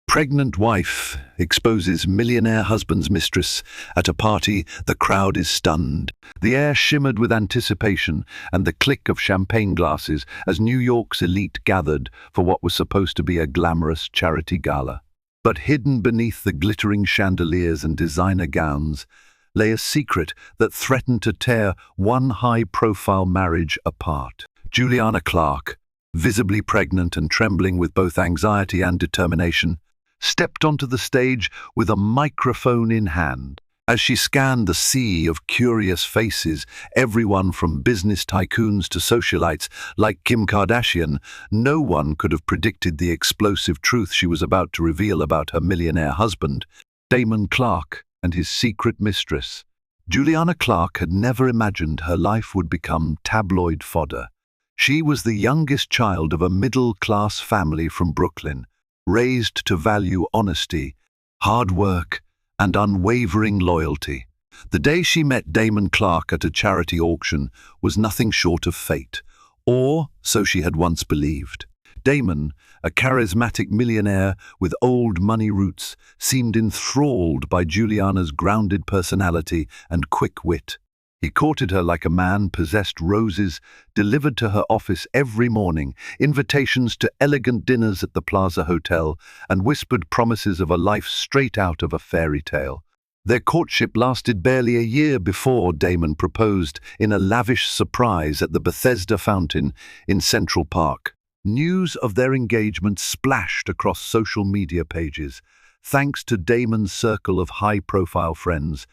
Pregnant wife exposes millionaire husband's mistress. At a party, the crowd is stunned. The air shimmered with anticipation and the click of champagne glasses as New York's elite gathered for what was supposed to be a glamorous charity gala. But hidden beneath the glittering chandeliers and designer gowns lay a secret that threatened to tear one high-profile marriage apart. Juliana Clark, visibly pregnant and trembling with both anxiety and determination, stepped onto the stage with a microphone in hand. As she scanned the sea of curious faces, everyone from business tycoons to socialites like Kim Kardashian, no one could have predicted the explosive truth she was about to reveal about her millionaire husband, Damon Clark, and his secret mistress. Juliana Clark had never imagined her life would become tabloid fodder. She was the youngest child of a middle-class family from Brooklyn, raised to value honesty, hard work, and unwavering loyalty. The day she met Damon Clark at a charity auction was nothing short of fate, or so she had once believed. Damon, a charismatic millionaire with old money roots, seemed enthralled by Juliana's grounded personality and quick wit. He courted her like a man possessed, roses delivered to her office every morning, invitations to elegant dinners at the Plaza Hotel, and whispered promises of a life straight out of a fairy tale. Their courtship lasted barely a year before Damon proposed in a lavish surprise at the Bethesda Fountain in Central Park. News of their engagement splashed across social media pages, thanks to Damon's circle of high-profile friends,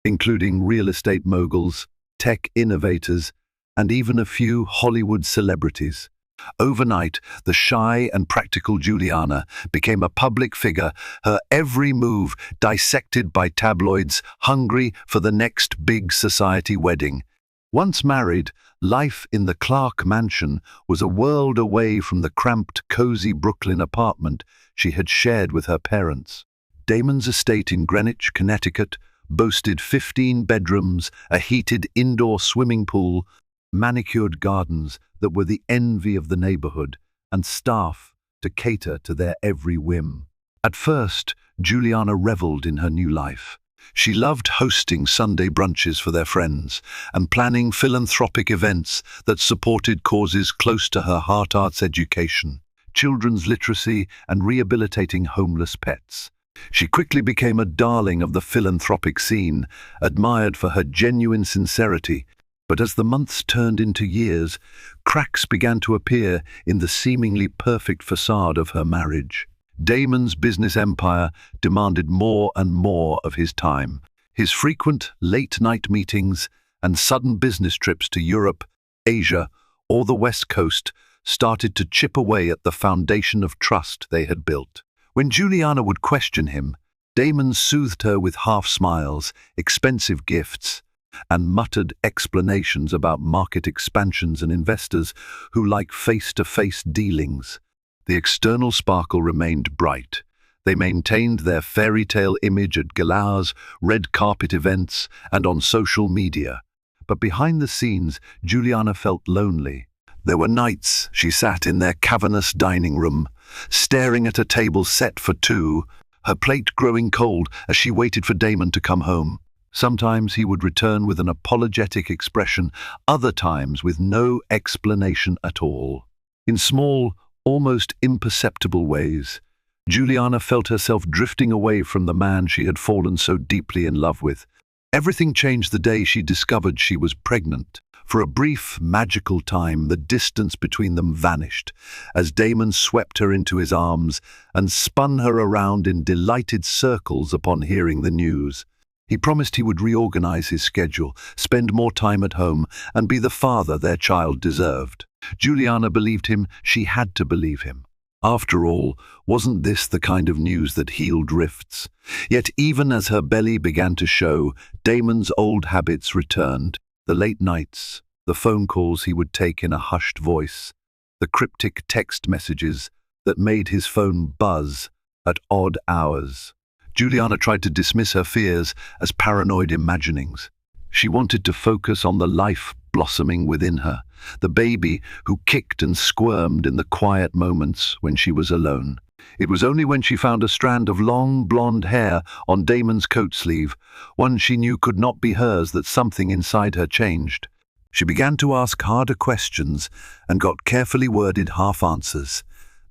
including real estate moguls, tech innovators, and even a few Hollywood celebrities. Overnight, the shy and practical Juliana became a public figure, her every move dissected by tabloids hungry for the next big society wedding. Once married, life in the Clark mansion was a world away from the cramped, cozy Brooklyn apartment she had shared with her parents. Damon's estate in Greenwich, Connecticut, boasted 15 bedrooms, a heated indoor swimming pool, manicured gardens that were the envy of the neighborhood, and staff to cater to their every whim. At first, Juliana reveled in her new life. She loved hosting Sunday brunches for their friends and planning philanthropic events that supported causes close to her heart: arts education, children's literacy, and rehabilitating homeless pets. She quickly became a darling of the philanthropic scene, admired for her genuine sincerity. But as the months turned into years, cracks began to appear in the seemingly perfect facade of her marriage. Damon's business empire demanded more and more of his time. His frequent late-night meetings and sudden business trips to Europe, Asia, or the West Coast started to chip away at the foundation of trust they had built. When Juliana would question him, Damon soothed her with half-smiles, expensive gifts, and muttered explanations about market expansions and investors who like face-to-face dealings. The external sparkle remained bright. They maintained their fairy tale image at galas, red carpet events, and on social media. But behind the scenes, Juliana felt lonely. There were nights she sat in their cavernous dining room, staring at a table set for two, her plate growing cold as she waited for Damon to come home. Sometimes he would return with an apologetic expression, other times with no explanation at all. In small, almost imperceptible ways, Juliana felt herself drifting away from the man she had fallen so deeply in love with. Everything changed the day she discovered she was pregnant. For a brief, magical time, the distance between them vanished, as Damon swept her into his arms and spun her around in delighted circles upon hearing the news. He promised he would reorganize his schedule, spend more time at home, and be the father their child deserved. Juliana believed him. She had to believe him. After all, wasn't this the kind of news that healed rifts? Yet even as her belly began to show, Damon's old habits returned. The late nights, the phone calls he would take in a hushed voice, the cryptic text messages that made his phone buzz at odd hours. Juliana tried to dismiss her fears as paranoid imaginings. She wanted to focus on the life blossoming within her, the baby who kicked and squirmed in the quiet moments when she was alone. It was only when she found a strand of long, blonde hair on Damon's coat sleeve, one she knew could not be hers, that something inside her changed. She began to ask harder questions and got carefully worded half-answers.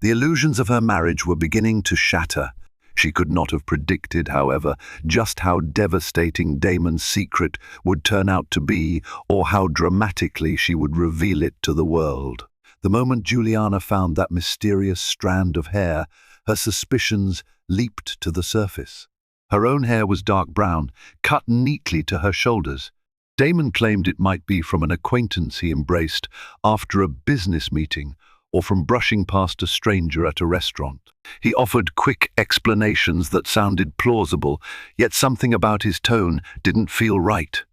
The illusions of her marriage were beginning to shatter. She could not have predicted, however, just how devastating Damon's secret would turn out to be, or how dramatically she would reveal it to the world. The moment Juliana found that mysterious strand of hair, her suspicions leaped to the surface. Her own hair was dark brown, cut neatly to her shoulders. Damon claimed it might be from an acquaintance he embraced after a business meeting, or from brushing past a stranger at a restaurant. He offered quick explanations that sounded plausible, yet something about his tone didn't feel right.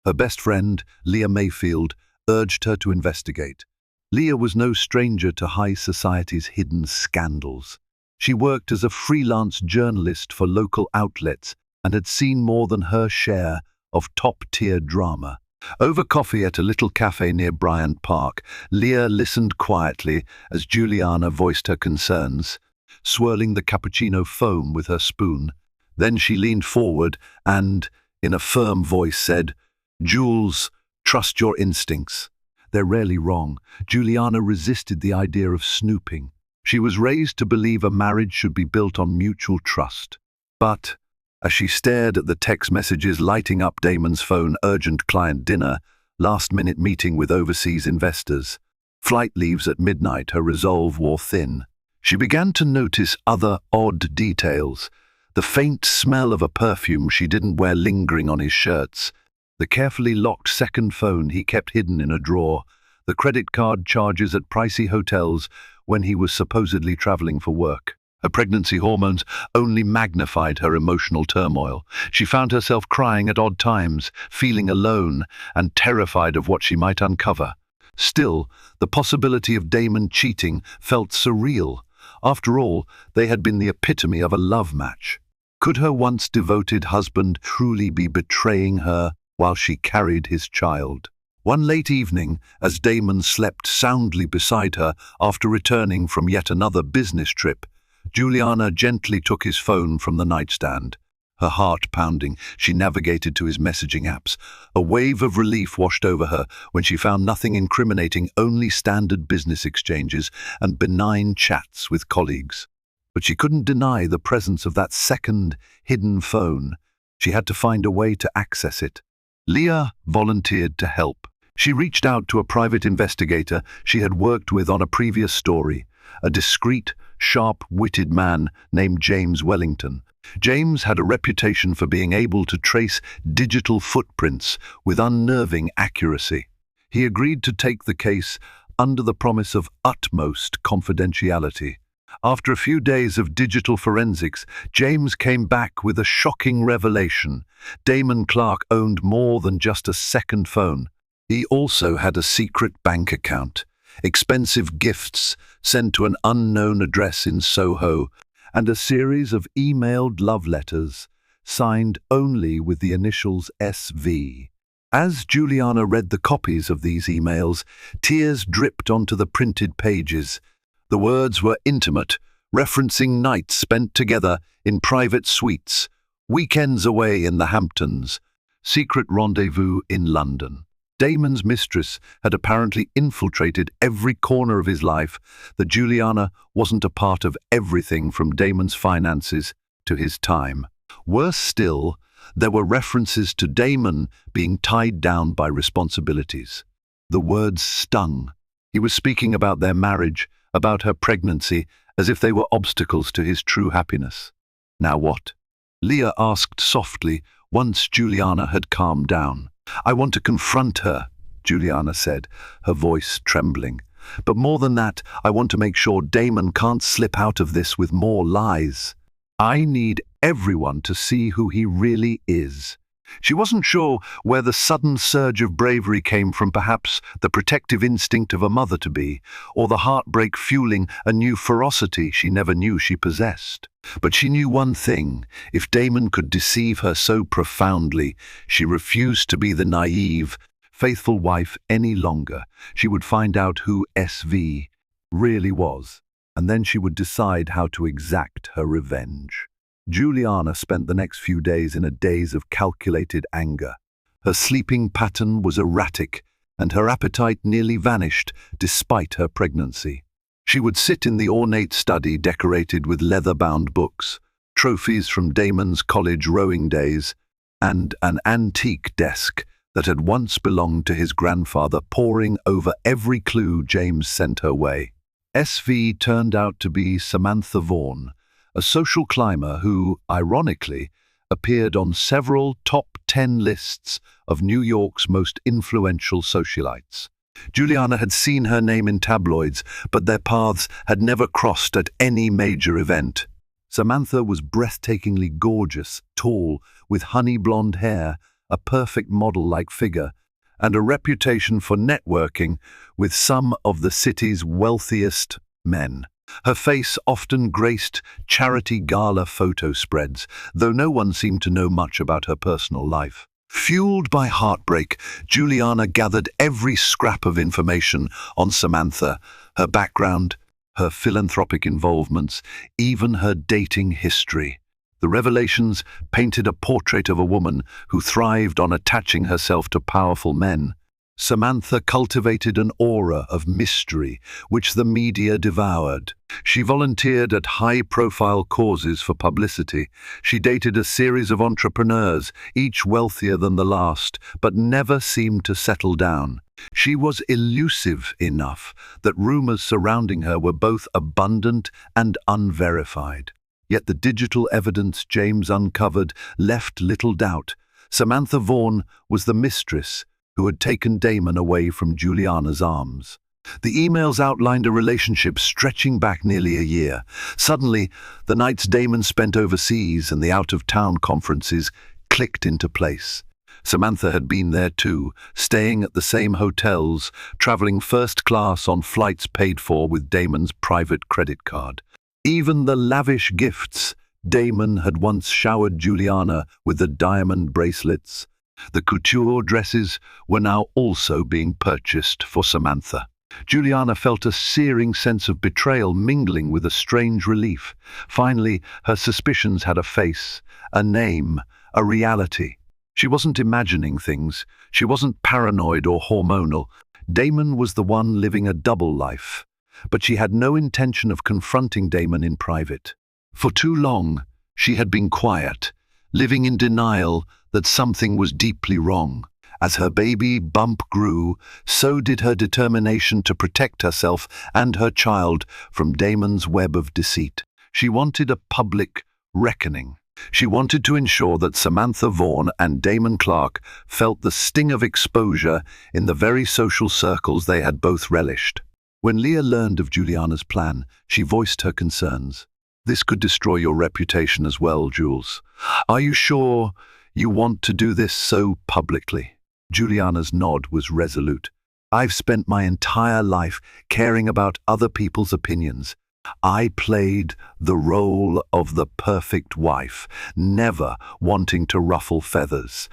Her best friend, Leah Mayfield, urged her to investigate. Leah was no stranger to high society's hidden scandals. She worked as a freelance journalist for local outlets and had seen more than her share of top-tier drama. Over coffee at a little cafe near Bryant Park, Leah listened quietly as Juliana voiced her concerns, swirling the cappuccino foam with her spoon. Then she leaned forward and, in a firm voice, said, "Jules, trust your instincts. They're rarely wrong." Juliana resisted the idea of snooping. She was raised to believe a marriage should be built on mutual trust. But as she stared at the text messages lighting up Damon's phone, urgent client dinner, last-minute meeting with overseas investors, flight leaves at midnight, her resolve wore thin. She began to notice other odd details. The faint smell of a perfume she didn't wear lingering on his shirts, the carefully locked second phone he kept hidden in a drawer, the credit card charges at pricey hotels when he was supposedly traveling for work. Her pregnancy hormones only magnified her emotional turmoil. She found herself crying at odd times, feeling alone and terrified of what she might uncover. Still, the possibility of Damon cheating felt surreal. After all, they had been the epitome of a love match. Could her once devoted husband truly be betraying her while she carried his child? One late evening, as Damon slept soundly beside her after returning from yet another business trip, Juliana gently took his phone from the nightstand. Her heart pounding, she navigated to his messaging apps. A wave of relief washed over her when she found nothing incriminating, only standard business exchanges and benign chats with colleagues. But she couldn't deny the presence of that second, hidden phone. She had to find a way to access it. Leah volunteered to help. She reached out to a private investigator she had worked with on a previous story, a discreet, sharp-witted man named James Wellington. James had a reputation for being able to trace digital footprints with unnerving accuracy. He agreed to take the case under the promise of utmost confidentiality. After a few days of digital forensics, James came back with a shocking revelation. Damon Clark owned more than just a second phone. He also had a secret bank account, expensive gifts sent to an unknown address in Soho, and a series of emailed love letters, signed only with the initials SV. As Juliana read the copies of these emails, tears dripped onto the printed pages. The words were intimate, referencing nights spent together in private suites, weekends away in the Hamptons, secret rendezvous in London. Damon's mistress had apparently infiltrated every corner of his life, that Juliana wasn't a part of everything from Damon's finances to his time. Worse still, there were references to Damon being tied down by responsibilities. The words stung. He was speaking about their marriage, about her pregnancy, as if they were obstacles to his true happiness. Now what? Leah asked softly, once Juliana had calmed down. "I want to confront her," Juliana said, her voice trembling. "But more than that, I want to make sure Damon can't slip out of this with more lies. I need everyone to see who he really is." She wasn't sure where the sudden surge of bravery came from, perhaps the protective instinct of a mother-to-be, or the heartbreak fueling a new ferocity she never knew she possessed. But she knew one thing: if Damon could deceive her so profoundly, she refused to be the naive, faithful wife any longer. She would find out who SV really was. and then she would decide how to exact her revenge. Juliana spent the next few days in a daze of calculated anger. Her sleeping pattern was erratic, and her appetite nearly vanished despite her pregnancy. She would sit in the ornate study decorated with leather-bound books, trophies from Damon's college rowing days, and an antique desk that had once belonged to his grandfather, poring over every clue James sent her way. SV turned out to be Samantha Vaughan, a social climber who, ironically, appeared on several top 10 lists of New York's most influential socialites. Juliana had seen her name in tabloids, but their paths had never crossed at any major event. Samantha was breathtakingly gorgeous, tall, with honey blonde hair, a perfect model-like figure, and a reputation for networking with some of the city's wealthiest men. Her face often graced charity gala photo spreads, though no one seemed to know much about her personal life. Fueled by heartbreak, Juliana gathered every scrap of information on Samantha, her background, her philanthropic involvements, even her dating history. The revelations painted a portrait of a woman who thrived on attaching herself to powerful men. Samantha cultivated an aura of mystery, which the media devoured. She volunteered at high-profile causes for publicity. She dated a series of entrepreneurs, each wealthier than the last, but never seemed to settle down. She was elusive enough that rumors surrounding her were both abundant and unverified. Yet the digital evidence James uncovered left little doubt. Samantha Vaughan was the mistress who had taken Damon away from Juliana's arms. The emails outlined a relationship stretching back nearly a year. Suddenly, the nights Damon spent overseas and the out-of-town conferences clicked into place. Samantha had been there too, staying at the same hotels, traveling first class on flights paid for with Damon's private credit card. Even the lavish gifts Damon had once showered Juliana with, the diamond bracelets, the couture dresses, were now also being purchased for Samantha. Juliana felt a searing sense of betrayal mingling with a strange relief. Finally, her suspicions had a face, a name, a reality. She wasn't imagining things. She wasn't paranoid or hormonal. Damon was the one living a double life. But she had no intention of confronting Damon in private. For too long, she had been quiet, living in denial that something was deeply wrong. As her baby bump grew, so did her determination to protect herself and her child from Damon's web of deceit. She wanted a public reckoning. She wanted to ensure that Samantha Vaughan and Damon Clark felt the sting of exposure in the very social circles they had both relished. When Leah learned of Juliana's plan, she voiced her concerns. "This could destroy your reputation as well, Jules. Are you sure you want to do this so publicly?" Juliana's nod was resolute. "I've spent my entire life caring about other people's opinions. I played the role of the perfect wife, never wanting to ruffle feathers.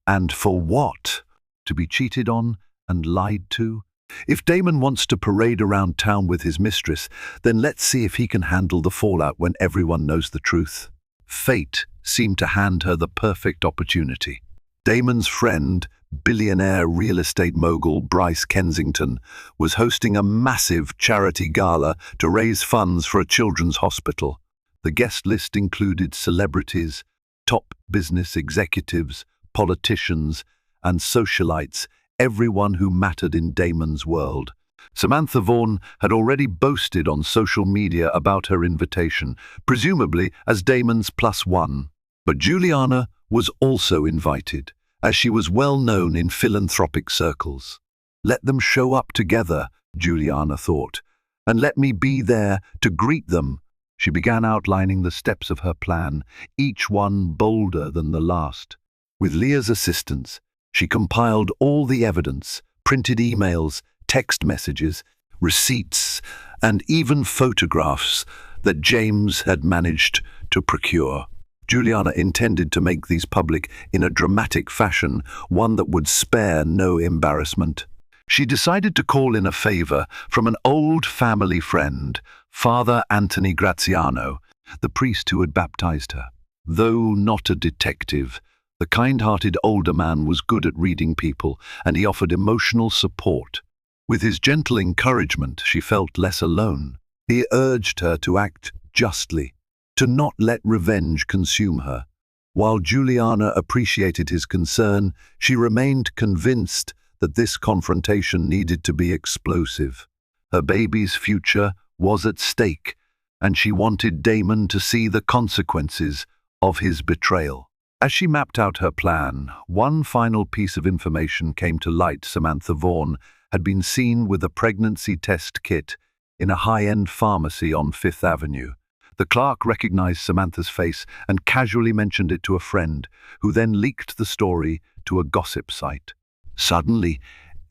And for what? To be cheated on and lied to? If Damon wants to parade around town with his mistress, then let's see if he can handle the fallout when everyone knows the truth." Fate seemed to hand her the perfect opportunity. Damon's friend, billionaire real estate mogul Bryce Kensington, was hosting a massive charity gala to raise funds for a children's hospital. The guest list included celebrities, top business executives, politicians, and socialites, everyone who mattered in Damon's world. Samantha Vaughan had already boasted on social media about her invitation, presumably as Damon's +1. But Juliana was also invited, as she was well known in philanthropic circles. Let them show up together, Juliana thought, and let me be there to greet them. She began outlining the steps of her plan, each one bolder than the last. With Leah's assistance, she compiled all the evidence, printed emails, text messages, receipts, and even photographs that James had managed to procure. Juliana intended to make these public in a dramatic fashion, one that would spare no embarrassment. She decided to call in a favor from an old family friend, Father Anthony Graziano, the priest who had baptized her. Though not a detective, the kind-hearted older man was good at reading people, and he offered emotional support. With his gentle encouragement, she felt less alone. He urged her to act justly, to not let revenge consume her. While Juliana appreciated his concern, she remained convinced that this confrontation needed to be explosive. Her baby's future was at stake, and she wanted Damon to see the consequences of his betrayal. As she mapped out her plan, one final piece of information came to light. Samantha Vaughan had been seen with a pregnancy test kit in a high-end pharmacy on Fifth Avenue. The clerk recognized Samantha's face and casually mentioned it to a friend, who then leaked the story to a gossip site. Suddenly,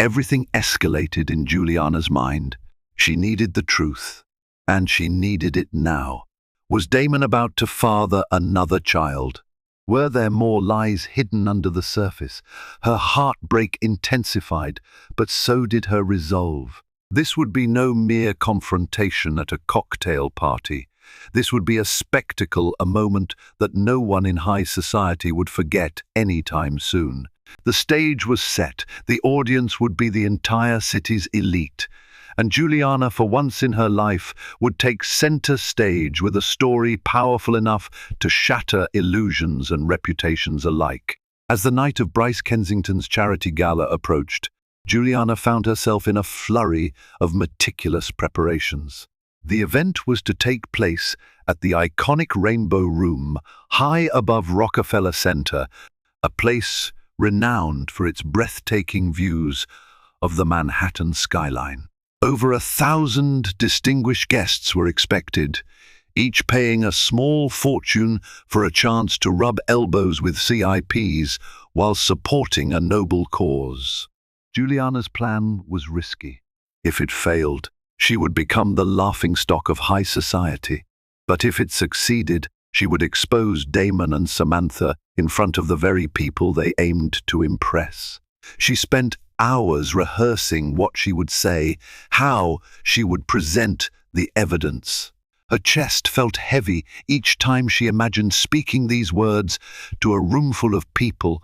everything escalated in Juliana's mind. She needed the truth, and she needed it now. Was Damon about to father another child? Were there more lies hidden under the surface? Her heartbreak intensified, but so did her resolve. This would be no mere confrontation at a cocktail party. This would be a spectacle, a moment that no one in high society would forget anytime soon. The stage was set. The audience would be the entire city's elite. And Juliana, for once in her life, would take center stage with a story powerful enough to shatter illusions and reputations alike. As the night of Bryce Kensington's charity gala approached, Juliana found herself in a flurry of meticulous preparations. The event was to take place at the iconic Rainbow Room, high above Rockefeller Center, a place renowned for its breathtaking views of the Manhattan skyline. Over 1,000 distinguished guests were expected, each paying a small fortune for a chance to rub elbows with CIPs while supporting a noble cause. Juliana's plan was risky. If it failed, she would become the laughingstock of high society. But if it succeeded, she would expose Damon and Samantha in front of the very people they aimed to impress. She spent hours rehearsing what she would say, how she would present the evidence. Her chest felt heavy each time she imagined speaking these words to a roomful of people,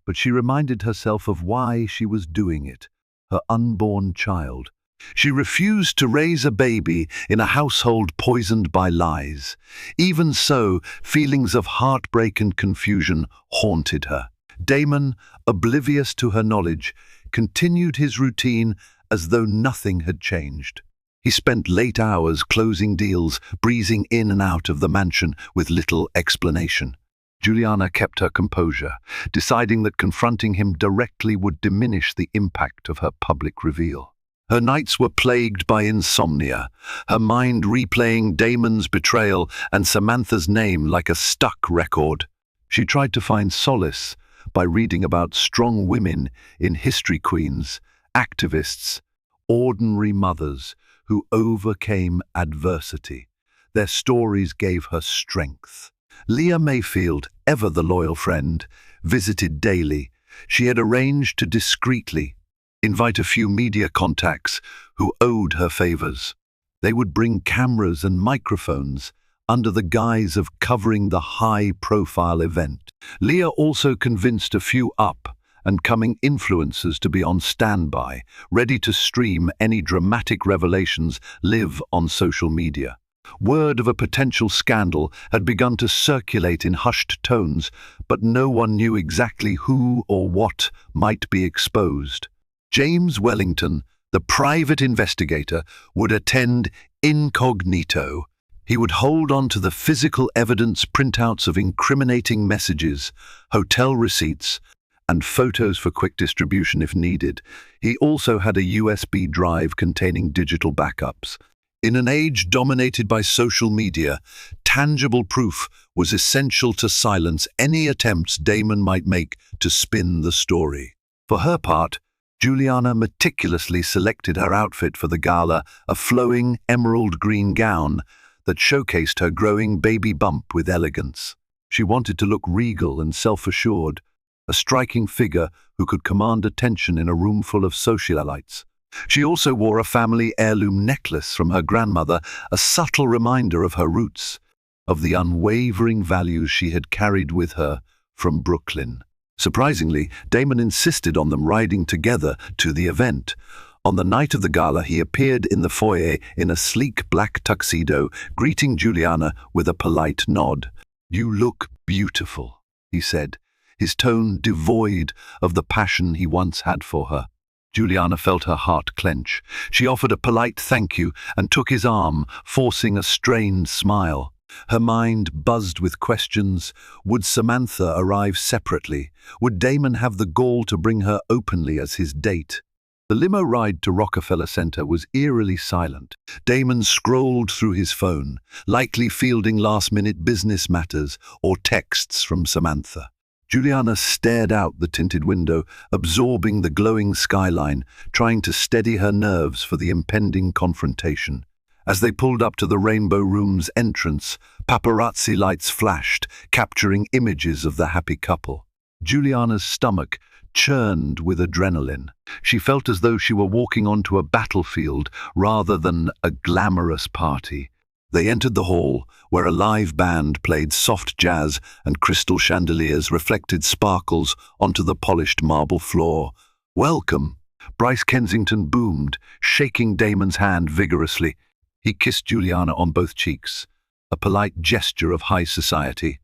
but she reminded herself of why she was doing it: her unborn child. She refused to raise a baby in a household poisoned by lies. Even so, feelings of heartbreak and confusion haunted her. Damon, oblivious to her knowledge, continued his routine as though nothing had changed. He spent late hours closing deals, breezing in and out of the mansion with little explanation. Juliana kept her composure, deciding that confronting him directly would diminish the impact of her public reveal. Her nights were plagued by insomnia, her mind replaying Damon's betrayal and Samantha's name like a stuck record. She tried to find solace by reading about strong women in history, queens, activists, ordinary mothers who overcame adversity. Their stories gave her strength. Leah Mayfield, ever the loyal friend, visited daily. She had arranged to discreetly invite a few media contacts who owed her favors. They would bring cameras and microphones under the guise of covering the high-profile event. Leah also convinced a few up-and-coming influencers to be on standby, ready to stream any dramatic revelations live on social media. Word of a potential scandal had begun to circulate in hushed tones, but no one knew exactly who or what might be exposed. James Wellington, the private investigator, would attend incognito. He would hold on to the physical evidence, printouts of incriminating messages, hotel receipts, and photos for quick distribution if needed. He also had a USB drive containing digital backups. In an age dominated by social media, tangible proof was essential to silence any attempts Damon might make to spin the story. For her part, Juliana meticulously selected her outfit for the gala, a flowing emerald green gown that showcased her growing baby bump with elegance. She wanted to look regal and self-assured, a striking figure who could command attention in a room full of socialites. She also wore a family heirloom necklace from her grandmother, a subtle reminder of her roots, of the unwavering values she had carried with her from Brooklyn. Surprisingly, Damon insisted on them riding together to the event. On the night of the gala, he appeared in the foyer in a sleek black tuxedo, greeting Juliana with a polite nod. "You look beautiful," he said, his tone devoid of the passion he once had for her. Juliana felt her heart clench. She offered a polite thank you and took his arm, forcing a strained smile. Her mind buzzed with questions. Would Samantha arrive separately? Would Damon have the gall to bring her openly as his date? The limo ride to Rockefeller Center was eerily silent. Damon scrolled through his phone, likely fielding last-minute business matters or texts from Samantha. Juliana stared out the tinted window, absorbing the glowing skyline, trying to steady her nerves for the impending confrontation. As they pulled up to the Rainbow Room's entrance, paparazzi lights flashed, capturing images of the happy couple. Juliana's stomach churned with adrenaline. She felt as though she were walking onto a battlefield rather than a glamorous party. They entered the hall, where a live band played soft jazz and crystal chandeliers reflected sparkles onto the polished marble floor. "Welcome," Bryce Kensington boomed, shaking Damon's hand vigorously. He kissed Juliana on both cheeks, a polite gesture of high society.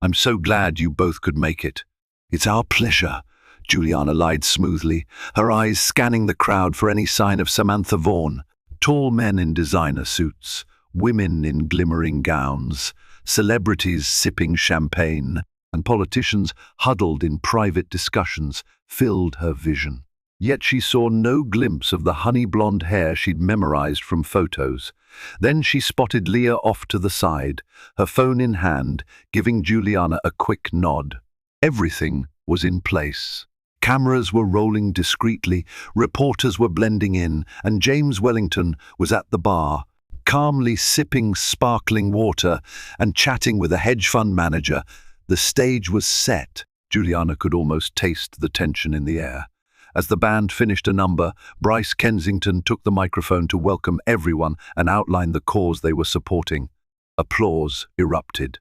"I'm so glad you both could make it." "It's our pleasure," Juliana lied smoothly, her eyes scanning the crowd for any sign of Samantha Vaughn. Tall men in designer suits, women in glimmering gowns, celebrities sipping champagne, and politicians huddled in private discussions filled her vision. Yet she saw no glimpse of the honey-blonde hair she'd memorized from photos. Then she spotted Leah off to the side, her phone in hand, giving Juliana a quick nod. Everything was in place. Cameras were rolling discreetly, reporters were blending in, and James Wellington was at the bar, calmly sipping sparkling water and chatting with a hedge fund manager. The stage was set. Juliana could almost taste the tension in the air. As the band finished a number, Bryce Kensington took the microphone to welcome everyone and outline the cause they were supporting. Applause erupted.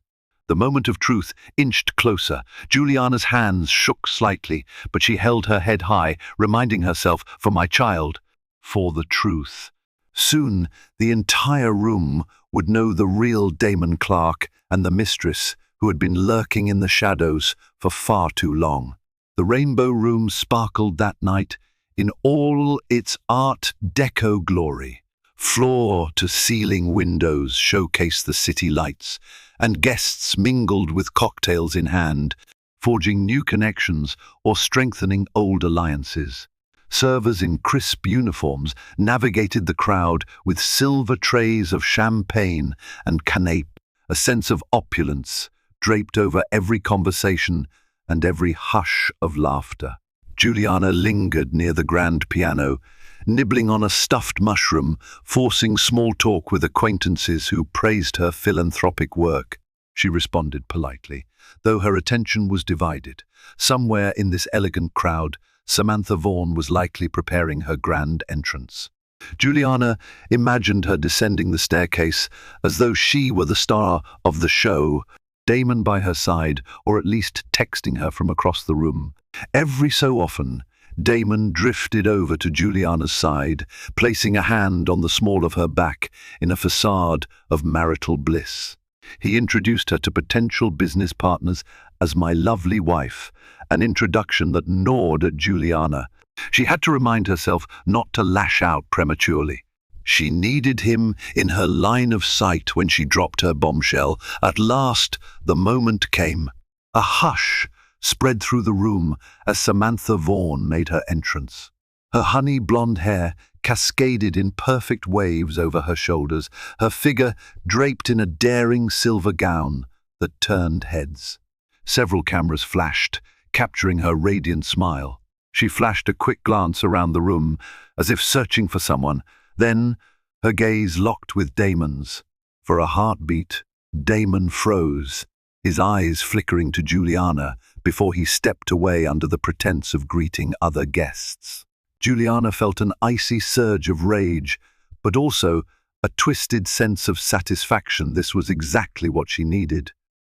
The moment of truth inched closer. Juliana's hands shook slightly, but she held her head high, reminding herself, "For my child, for the truth." Soon, the entire room would know the real Damon Clark and the Mistress who had been lurking in the shadows for far too long. The Rainbow Room sparkled that night in all its Art Deco glory. Floor-to-ceiling windows showcased the city lights, and guests mingled with cocktails in hand, forging new connections or strengthening old alliances. Servers in crisp uniforms navigated the crowd with silver trays of champagne and canape, a sense of opulence draped over every conversation and every hush of laughter. Juliana lingered near the grand piano, nibbling on a stuffed mushroom, forcing small talk with acquaintances who praised her philanthropic work. She responded politely, though her attention was divided. Somewhere in this elegant crowd, Samantha Vaughn was likely preparing her grand entrance. Juliana imagined her descending the staircase as though she were the star of the show, Damon by her side, or at least texting her from across the room. Every so often, Damon drifted over to Juliana's side, placing a hand on the small of her back in a facade of marital bliss. He introduced her to potential business partners as "my lovely wife," an introduction that gnawed at Juliana. She had to remind herself not to lash out prematurely. She needed him in her line of sight when she dropped her bombshell. At last, the moment came. A hush spread through the room as Samantha Vaughn made her entrance. Her honey blonde hair cascaded in perfect waves over her shoulders, her figure draped in a daring silver gown that turned heads. Several cameras flashed, capturing her radiant smile. She flashed a quick glance around the room, as if searching for someone. Then, her gaze locked with Damon's. For a heartbeat, Damon froze, his eyes flickering to Juliana before he stepped away under the pretense of greeting other guests. Juliana felt an icy surge of rage, but also a twisted sense of satisfaction. This was exactly what she needed.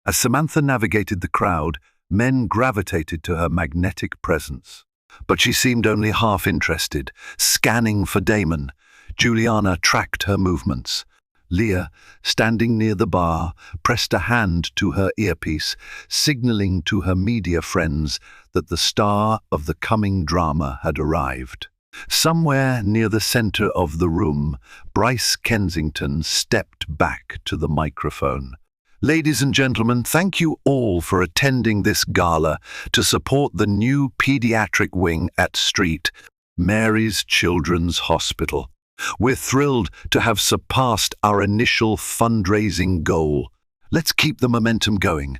As Samantha navigated the crowd, men gravitated to her magnetic presence. But she seemed only half interested, scanning for Damon. Juliana tracked her movements. Leah, standing near the bar, pressed a hand to her earpiece, signaling to her media friends that the star of the coming drama had arrived. Somewhere near the center of the room, Bryce Kensington stepped back to the microphone. Ladies and gentlemen, thank you all for attending this gala to support the new pediatric wing at St. Mary's Children's Hospital. We're thrilled to have surpassed our initial fundraising goal. Let's keep the momentum going.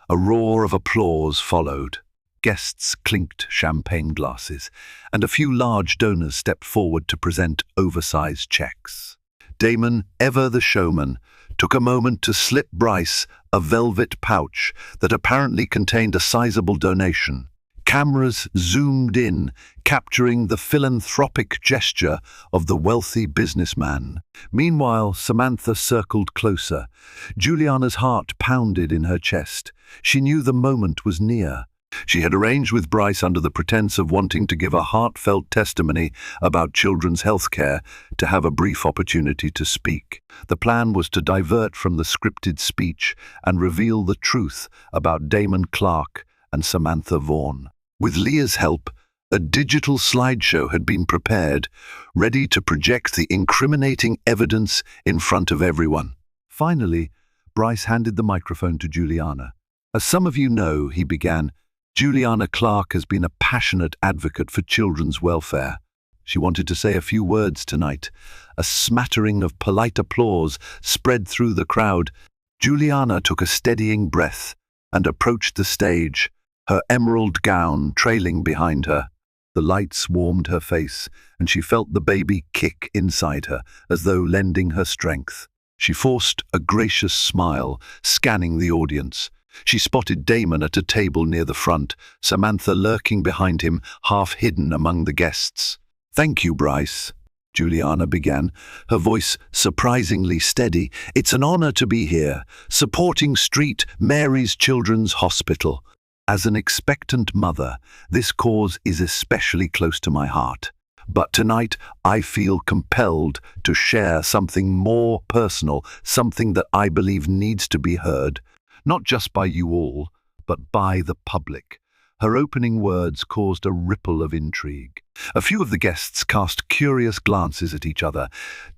A roar of applause followed. Guests clinked champagne glasses, and a few large donors stepped forward to present oversized checks. Damon, ever the showman, took a moment to slip Bryce a velvet pouch that apparently contained a sizable donation. Cameras zoomed in, capturing the philanthropic gesture of the wealthy businessman. Meanwhile, Samantha circled closer. Juliana's heart pounded in her chest. She knew the moment was near. She had arranged with Bryce under the pretense of wanting to give a heartfelt testimony about children's health care to have a brief opportunity to speak. The plan was to divert from the scripted speech and reveal the truth about Damon Clark and Samantha Vaughn. With Leah's help, a digital slideshow had been prepared, ready to project the incriminating evidence in front of everyone. Finally, Bryce handed the microphone to Juliana. As some of you know, he began, Juliana Clark has been a passionate advocate for children's welfare. She wanted to say a few words tonight. A smattering of polite applause spread through the crowd. Juliana took a steadying breath and approached the stage, her emerald gown trailing behind her. The lights warmed her face, and she felt the baby kick inside her, as though lending her strength. She forced a gracious smile, scanning the audience. She spotted Damon at a table near the front, Samantha lurking behind him, half hidden among the guests. "Thank you, Bryce," Juliana began, her voice surprisingly steady. "It's an honor to be here, supporting St. Mary's Children's Hospital. As an expectant mother, this cause is especially close to my heart. But tonight, I feel compelled to share something more personal, something that I believe needs to be heard. Not just by you all, but by the public." Her opening words caused a ripple of intrigue. A few of the guests cast curious glances at each other.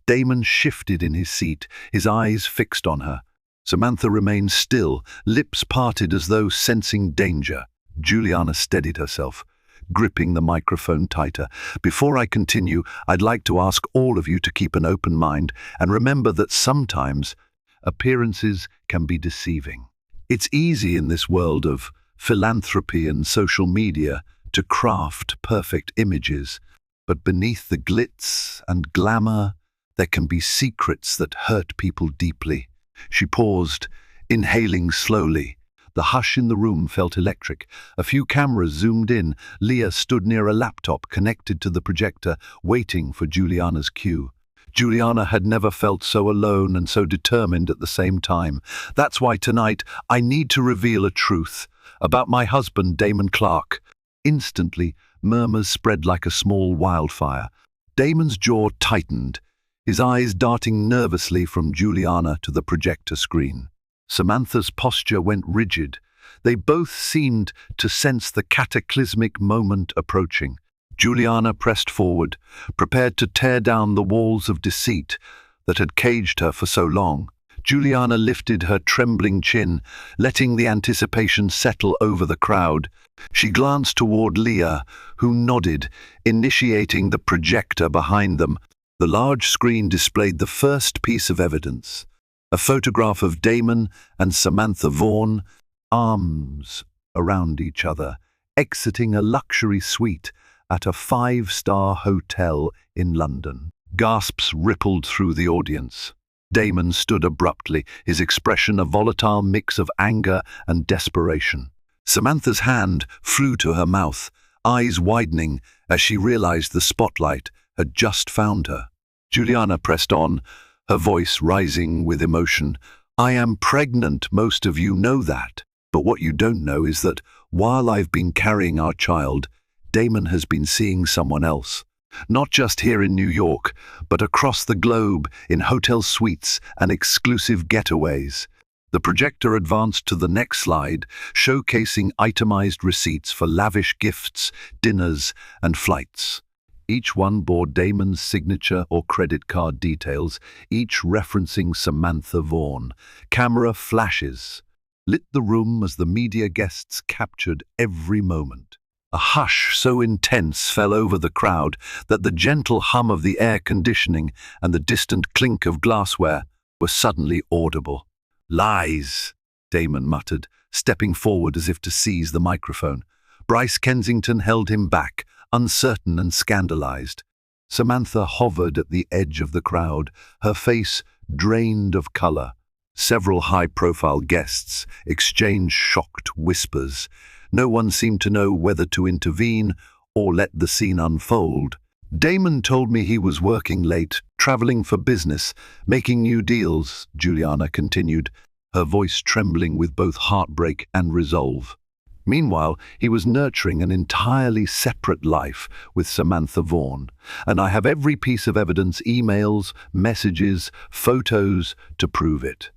Damon shifted in his seat, his eyes fixed on her. Samantha remained still, lips parted as though sensing danger. Juliana steadied herself, gripping the microphone tighter. "Before I continue, I'd like to ask all of you to keep an open mind and remember that sometimes appearances can be deceiving. It's easy in this world of philanthropy and social media to craft perfect images, but beneath the glitz and glamour, there can be secrets that hurt people deeply." She paused, inhaling slowly. The hush in the room felt electric. A few cameras zoomed in. Leah stood near a laptop connected to the projector, waiting for Juliana's cue. Juliana had never felt so alone and so determined at the same time. "That's why tonight I need to reveal a truth about my husband, Damon Clark." Instantly, murmurs spread like a small wildfire. Damon's jaw tightened, his eyes darting nervously from Juliana to the projector screen. Samantha's posture went rigid. They both seemed to sense the cataclysmic moment approaching. Juliana pressed forward, prepared to tear down the walls of deceit that had caged her for so long. Juliana lifted her trembling chin, letting the anticipation settle over the crowd. She glanced toward Leah, who nodded, initiating the projector behind them. The large screen displayed the first piece of evidence, a photograph of Damon and Samantha Vaughn, arms around each other, exiting a luxury suite at a 5-star hotel in London. Gasps rippled through the audience. Damon stood abruptly, his expression a volatile mix of anger and desperation. Samantha's hand flew to her mouth, eyes widening as she realized the spotlight had just found her. Juliana pressed on, her voice rising with emotion. "I am pregnant, most of you know that. But what you don't know is that while I've been carrying our child, Damon has been seeing someone else. Not just here in New York, but across the globe in hotel suites and exclusive getaways." The projector advanced to the next slide, showcasing itemized receipts for lavish gifts, dinners, and flights. Each one bore Damon's signature or credit card details, each referencing Samantha Vaughn. Camera flashes lit the room as the media guests captured every moment. A hush so intense fell over the crowd that the gentle hum of the air conditioning and the distant clink of glassware were suddenly audible. "Lies," Damon muttered, stepping forward as if to seize the microphone. Bryce Kensington held him back, uncertain and scandalized. Samantha hovered at the edge of the crowd, her face drained of color. Several high-profile guests exchanged shocked whispers. No one seemed to know whether to intervene or let the scene unfold. "Damon told me he was working late, traveling for business, making new deals," Juliana continued, her voice trembling with both heartbreak and resolve. "Meanwhile, he was nurturing an entirely separate life with Samantha Vaughn, and I have every piece of evidence, emails, messages, photos, to prove it."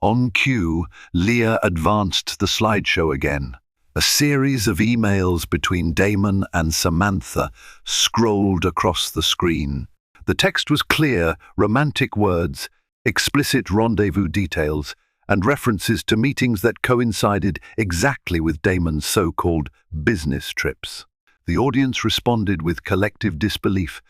On cue, Leah advanced the slideshow again. A series of emails between Damon and Samantha scrolled across the screen. The text was clear, romantic words, explicit rendezvous details, and references to meetings that coincided exactly with Damon's so-called business trips. The audience responded with collective disbelief.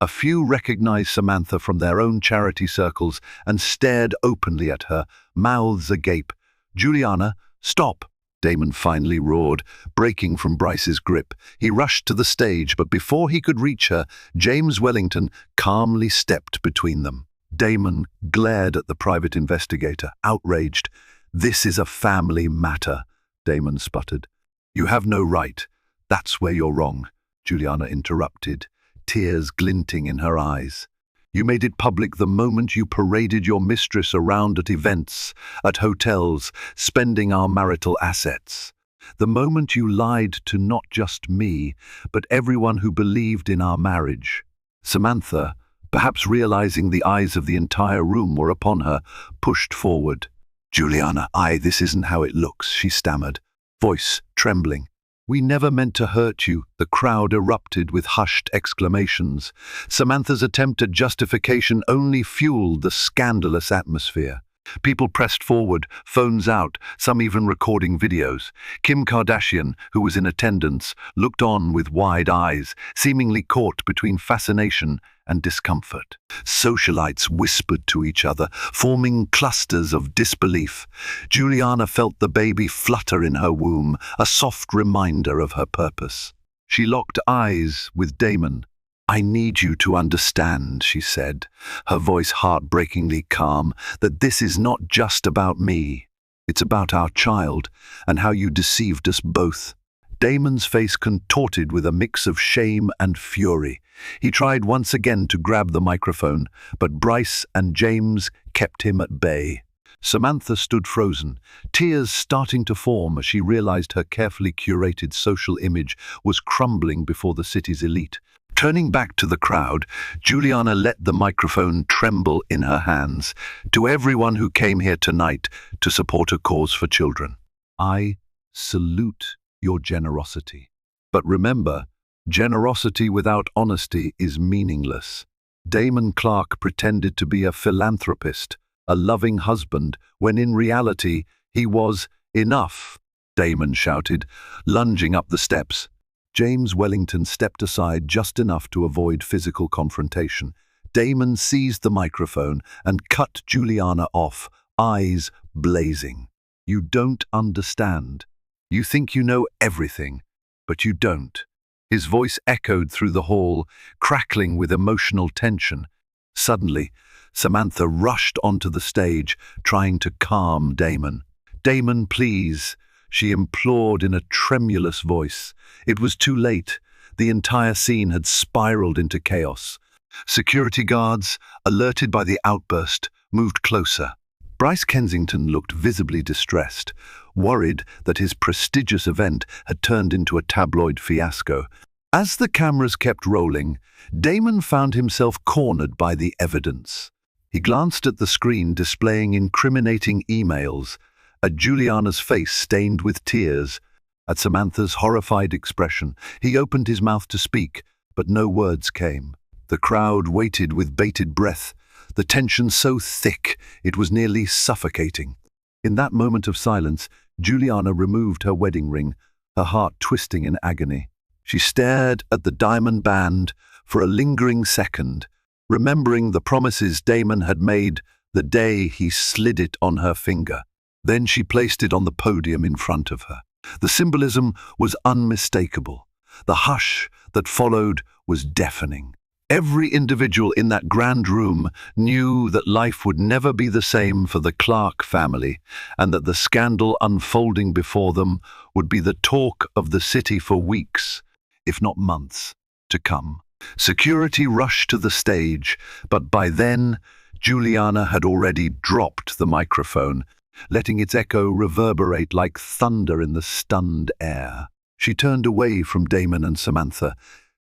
A few recognized Samantha from their own charity circles and stared openly at her, mouths agape. "Juliana, stop!" Damon finally roared, breaking from Bryce's grip. He rushed to the stage, but before he could reach her, James Wellington calmly stepped between them. Damon glared at the private investigator, outraged. "This is a family matter," Damon sputtered. "You have no right. That's where you're wrong," Juliana interrupted, tears glinting in her eyes. "You made it public the moment you paraded your mistress around at events, at hotels, spending our marital assets. The moment you lied to not just me, but everyone who believed in our marriage." Samantha, perhaps realizing the eyes of the entire room were upon her, pushed forward. "Juliana, this isn't how it looks," she stammered, voice trembling. "We never meant to hurt you," the crowd erupted with hushed exclamations. Samantha's attempt at justification only fueled the scandalous atmosphere. People pressed forward, phones out, some even recording videos. Kim Kardashian, who was in attendance, looked on with wide eyes, seemingly caught between fascination and discomfort. Socialites whispered to each other, forming clusters of disbelief. Juliana felt the baby flutter in her womb, a soft reminder of her purpose. She locked eyes with Damon. "I need you to understand," she said, her voice heartbreakingly calm, "that this is not just about me. It's about our child and how you deceived us both." Damon's face contorted with a mix of shame and fury. He tried once again to grab the microphone, but Bryce and James kept him at bay. Samantha stood frozen, tears starting to form as she realized her carefully curated social image was crumbling before the city's elite. Turning back to the crowd, Juliana let the microphone tremble in her hands. "To everyone who came here tonight to support a cause for children, I salute your generosity. But remember, generosity without honesty is meaningless." Damon Clark pretended to be a philanthropist, a loving husband, when in reality he was "enough," Damon shouted, lunging up the steps. James Wellington stepped aside just enough to avoid physical confrontation. Damon seized the microphone and cut Juliana off, eyes blazing. "You don't understand. You think you know everything, but you don't." His voice echoed through the hall, crackling with emotional tension. Suddenly, Samantha rushed onto the stage, trying to calm Damon. "Damon, please," she implored in a tremulous voice. It was too late. The entire scene had spiraled into chaos. Security guards, alerted by the outburst, moved closer. Bryce Kensington looked visibly distressed, worried that his prestigious event had turned into a tabloid fiasco. As the cameras kept rolling, Damon found himself cornered by the evidence. He glanced at the screen displaying incriminating emails, at Juliana's face stained with tears, at Samantha's horrified expression. He opened his mouth to speak, but no words came. The crowd waited with bated breath, the tension so thick it was nearly suffocating. In that moment of silence, Juliana removed her wedding ring, her heart twisting in agony. She stared at the diamond band for a lingering second, remembering the promises Damon had made the day he slid it on her finger. Then she placed it on the podium in front of her. The symbolism was unmistakable. The hush that followed was deafening. Every individual in that grand room knew that life would never be the same for the Clark family, and that the scandal unfolding before them would be the talk of the city for weeks, if not months, to come. Security rushed to the stage, but by then, Juliana had already dropped the microphone, letting its echo reverberate like thunder in the stunned air. She turned away from Damon and Samantha,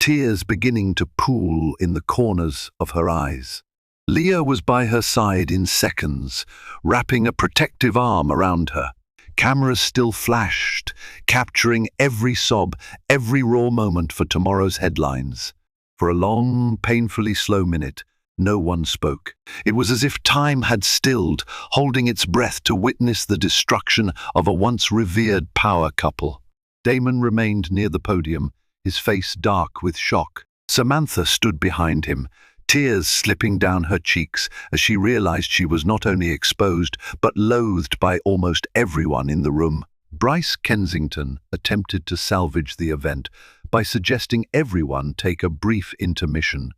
tears beginning to pool in the corners of her eyes. Leah was by her side in seconds, wrapping a protective arm around her. Cameras still flashed, capturing every sob, every raw moment for tomorrow's headlines. For a long, painfully slow minute, no one spoke. It was as if time had stilled, holding its breath to witness the destruction of a once revered power couple. Damon remained near the podium, his face dark with shock. Samantha stood behind him, tears slipping down her cheeks as she realized she was not only exposed but loathed by almost everyone in the room. Bryce Kensington attempted to salvage the event by suggesting everyone take a brief intermission,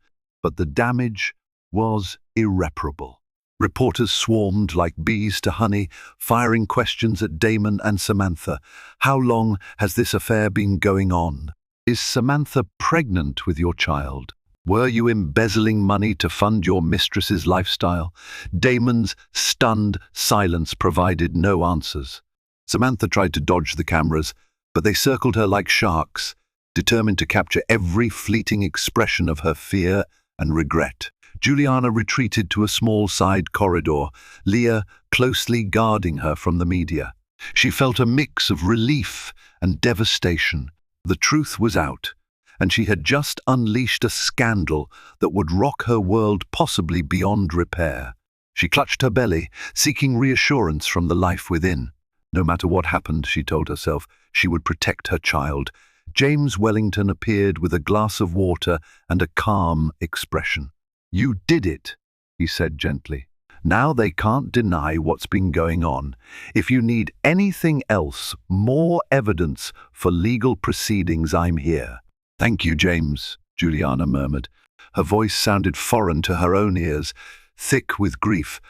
but the damage was irreparable. Reporters swarmed like bees to honey, firing questions at Damon and Samantha. How long has this affair been going on? Is Samantha pregnant with your child? Were you embezzling money to fund your mistress's lifestyle? Damon's stunned silence provided no answers. Samantha tried to dodge the cameras, but they circled her like sharks, determined to capture every fleeting expression of her fear and regret. Juliana retreated to a small side corridor, Leah closely guarding her from the media. She felt a mix of relief and devastation. The truth was out, and she had just unleashed a scandal that would rock her world possibly beyond repair. She clutched her belly, seeking reassurance from the life within. No matter what happened, she told herself, she would protect her child. James Wellington appeared with a glass of water and a calm expression. "You did it," he said gently. "Now they can't deny what's been going on. If you need anything else, more evidence for legal proceedings, I'm here." "Thank you, James," Juliana murmured. Her voice sounded foreign to her own ears, thick with grief.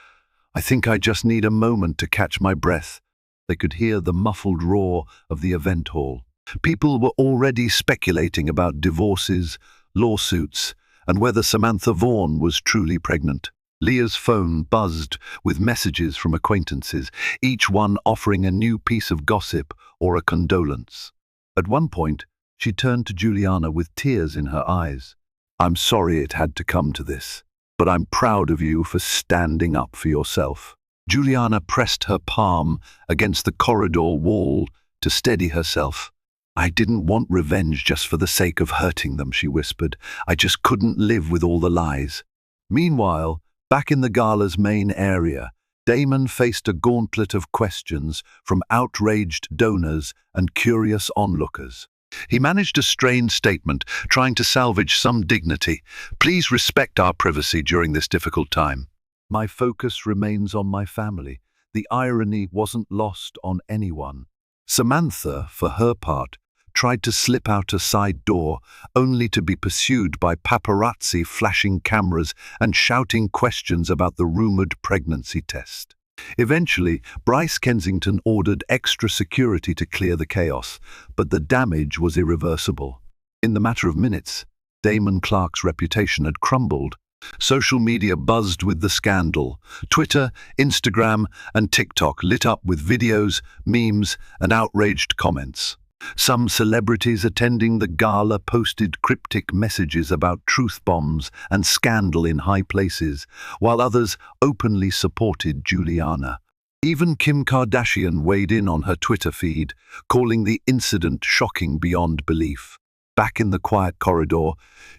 "I think I just need a moment to catch my breath." They could hear the muffled roar of the event hall. People were already speculating about divorces, lawsuits, and whether Samantha Vaughan was truly pregnant. Leah's phone buzzed with messages from acquaintances, each one offering a new piece of gossip or a condolence. At one point, she turned to Juliana with tears in her eyes. "I'm sorry it had to come to this, but I'm proud of you for standing up for yourself." Juliana pressed her palm against the corridor wall to steady herself. "I didn't want revenge just for the sake of hurting them," she whispered. "I just couldn't live with all the lies." Meanwhile, back in the gala's main area, Damon faced a gauntlet of questions from outraged donors and curious onlookers. He managed a strained statement, trying to salvage some dignity. "Please respect our privacy during this difficult time. My focus remains on my family." The irony wasn't lost on anyone. Samantha, for her part, tried to slip out a side door, only to be pursued by paparazzi flashing cameras and shouting questions about the rumored pregnancy test. Eventually, Bryce Kensington ordered extra security to clear the chaos, but the damage was irreversible. In the matter of minutes, Damon Clark's reputation had crumbled. Social media buzzed with the scandal. Twitter, Instagram, and TikTok lit up with videos, memes, and outraged comments. Some celebrities attending the gala posted cryptic messages about truth bombs and scandal in high places, while others openly supported Juliana. Even Kim Kardashian weighed in on her Twitter feed, calling the incident shocking beyond belief. Back in the quiet corridor,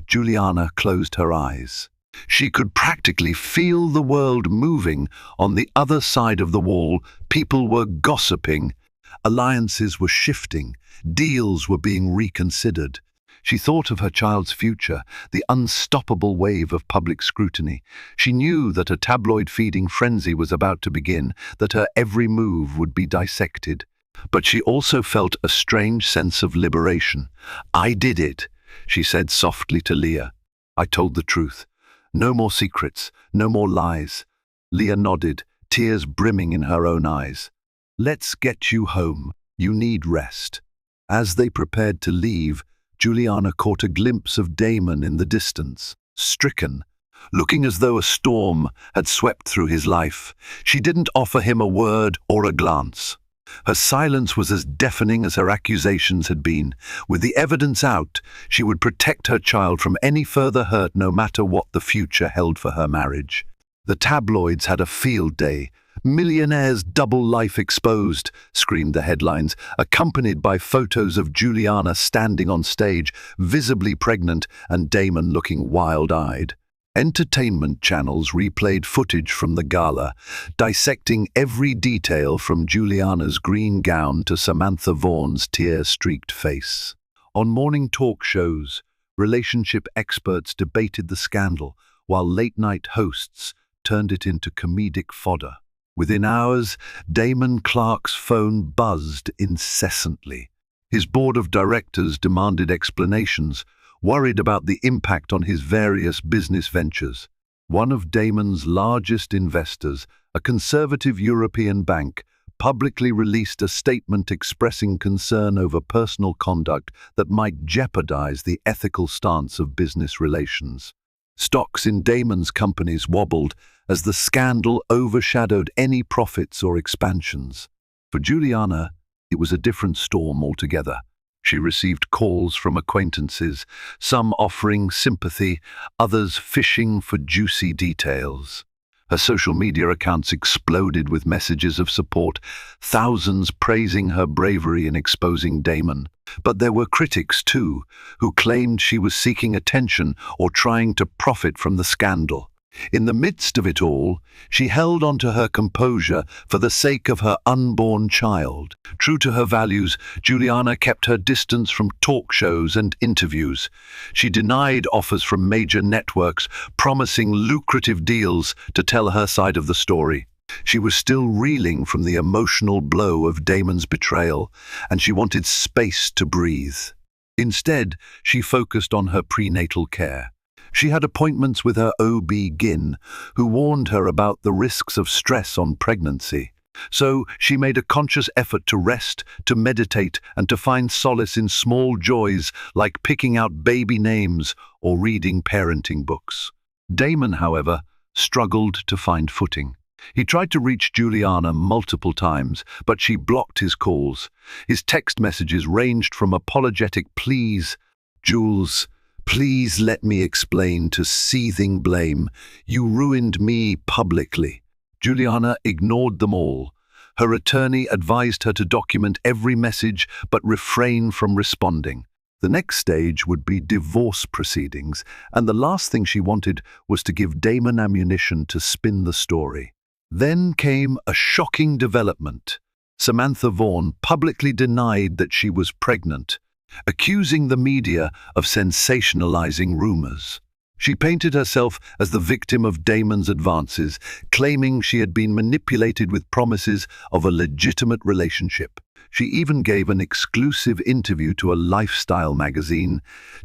Juliana closed her eyes. She could practically feel the world moving. On the other side of the wall, people were gossiping. Alliances were shifting. Deals were being reconsidered. She thought of her child's future, the unstoppable wave of public scrutiny. She knew that a tabloid-feeding frenzy was about to begin, that her every move would be dissected. But she also felt a strange sense of liberation. "I did it," she said softly to Leah. "I told the truth. No more secrets, no more lies." Leah nodded, tears brimming in her own eyes. "Let's get you home. You need rest." As they prepared to leave, Juliana caught a glimpse of Damon in the distance, stricken, looking as though a storm had swept through his life. She didn't offer him a word or a glance. Her silence was as deafening as her accusations had been. With the evidence out, she would protect her child from any further hurt, no matter what the future held for her marriage. The tabloids had a field day. "Millionaire's double life exposed," screamed the headlines, accompanied by photos of Juliana standing on stage, visibly pregnant, and Damon looking wild-eyed. Entertainment channels replayed footage from the gala, dissecting every detail from Juliana's green gown to Samantha Vaughn's tear-streaked face. On morning talk shows, relationship experts debated the scandal, while late-night hosts turned it into comedic fodder. Within hours, Damon Clark's phone buzzed incessantly. His board of directors demanded explanations, worried about the impact on his various business ventures. One of Damon's largest investors, a conservative European bank, publicly released a statement expressing concern over personal conduct that might jeopardize the ethical stance of business relations. Stocks in Damon's companies wobbled as the scandal overshadowed any profits or expansions. For Juliana, it was a different storm altogether. She received calls from acquaintances, some offering sympathy, others fishing for juicy details. Her social media accounts exploded with messages of support, thousands praising her bravery in exposing Damon. But there were critics too, who claimed she was seeking attention or trying to profit from the scandal. In the midst of it all, she held on to her composure for the sake of her unborn child. True to her values, Juliana kept her distance from talk shows and interviews. She denied offers from major networks, promising lucrative deals to tell her side of the story. She was still reeling from the emotional blow of Damon's betrayal, and she wanted space to breathe. Instead, she focused on her prenatal care. She had appointments with her OB-GYN, who warned her about the risks of stress on pregnancy. So she made a conscious effort to rest, to meditate, and to find solace in small joys like picking out baby names or reading parenting books. Damon, however, struggled to find footing. He tried to reach Juliana multiple times, but she blocked his calls. His text messages ranged from apologetic pleas, "Jules, please let me explain," to seething blame, "You ruined me publicly." Juliana ignored them all. Her attorney advised her to document every message but refrain from responding. The next stage would be divorce proceedings, and the last thing she wanted was to give Damon ammunition to spin the story. Then came a shocking development. Samantha Vaughn publicly denied that she was pregnant, accusing the media of sensationalizing rumors. She painted herself as the victim of Damon's advances, claiming she had been manipulated with promises of a legitimate relationship. She even gave an exclusive interview to a lifestyle magazine,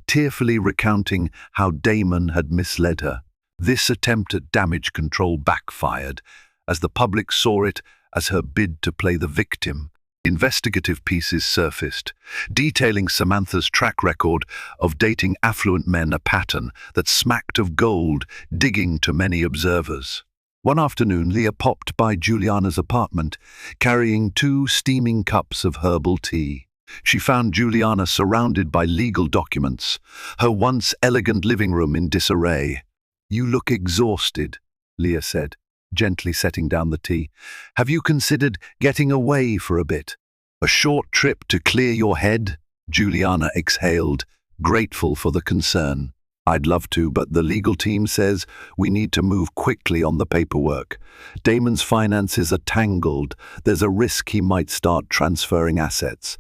tearfully recounting how Damon had misled her. This attempt at damage control backfired, as the public saw it as her bid to play the victim. Investigative pieces surfaced, detailing Samantha's track record of dating affluent men, a pattern that smacked of gold, digging to many observers. One afternoon, Leah popped by Juliana's apartment, carrying 2 steaming cups of herbal tea. She found Juliana surrounded by legal documents, her once elegant living room in disarray. "You look exhausted," Leah said, gently setting down the tea. "Have you considered getting away for a bit? A short trip to clear your head?" Juliana exhaled, grateful for the concern. "I'd love to, but the legal team says we need to move quickly on the paperwork. Damon's finances are tangled. There's a risk he might start transferring assets.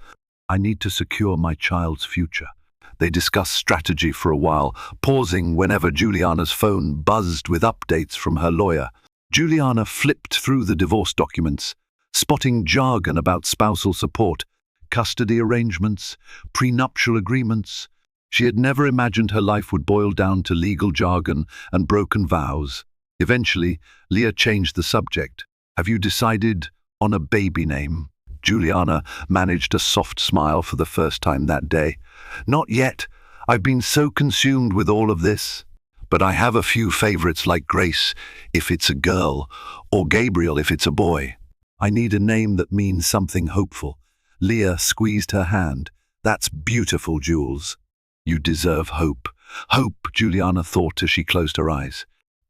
I need to secure my child's future." They discussed strategy for a while, pausing whenever Juliana's phone buzzed with updates from her lawyer. Juliana flipped through the divorce documents, spotting jargon about spousal support, custody arrangements, prenuptial agreements. She had never imagined her life would boil down to legal jargon and broken vows. Eventually, Leah changed the subject. "Have you decided on a baby name?" Juliana managed a soft smile for the first time that day. "Not yet. I've been so consumed with all of this. But I have a few favorites, like Grace if it's a girl, or Gabriel if it's a boy. I need a name that means something hopeful." Leah squeezed her hand. "That's beautiful, Jules. You deserve hope." Hope, Juliana thought as she closed her eyes.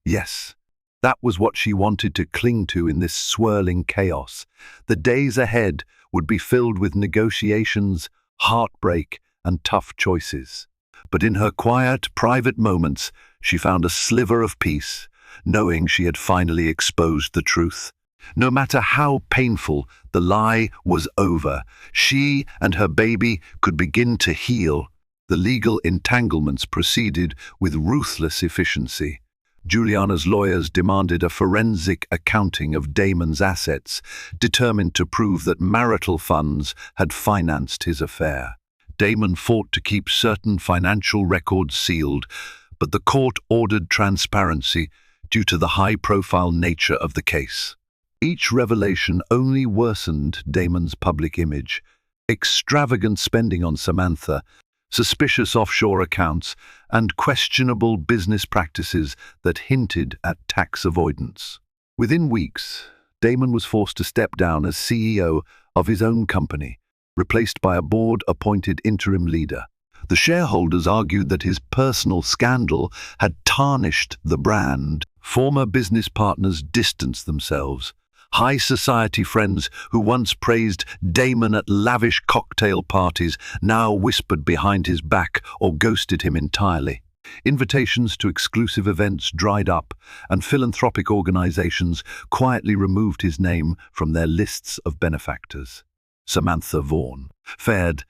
Yes, that was what she wanted to cling to in this swirling chaos. The days ahead would be filled with negotiations, heartbreak, and tough choices. But in her quiet, private moments, she found a sliver of peace, knowing she had finally exposed the truth. No matter how painful, the lie was over. She and her baby could begin to heal. The legal entanglements proceeded with ruthless efficiency. Juliana's lawyers demanded a forensic accounting of Damon's assets, determined to prove that marital funds had financed his affair. Damon fought to keep certain financial records sealed, but the court ordered transparency due to the high-profile nature of the case. Each revelation only worsened Damon's public image. Extravagant spending on Samantha, suspicious offshore accounts, and questionable business practices that hinted at tax avoidance. Within weeks, Damon was forced to step down as CEO of his own company, replaced by a board-appointed interim leader. The shareholders argued that his personal scandal had tarnished the brand. Former business partners distanced themselves. High society friends who once praised Damon at lavish cocktail parties now whispered behind his back or ghosted him entirely. Invitations to exclusive events dried up, and philanthropic organizations quietly removed his name from their lists of benefactors. Samantha Vaughan fared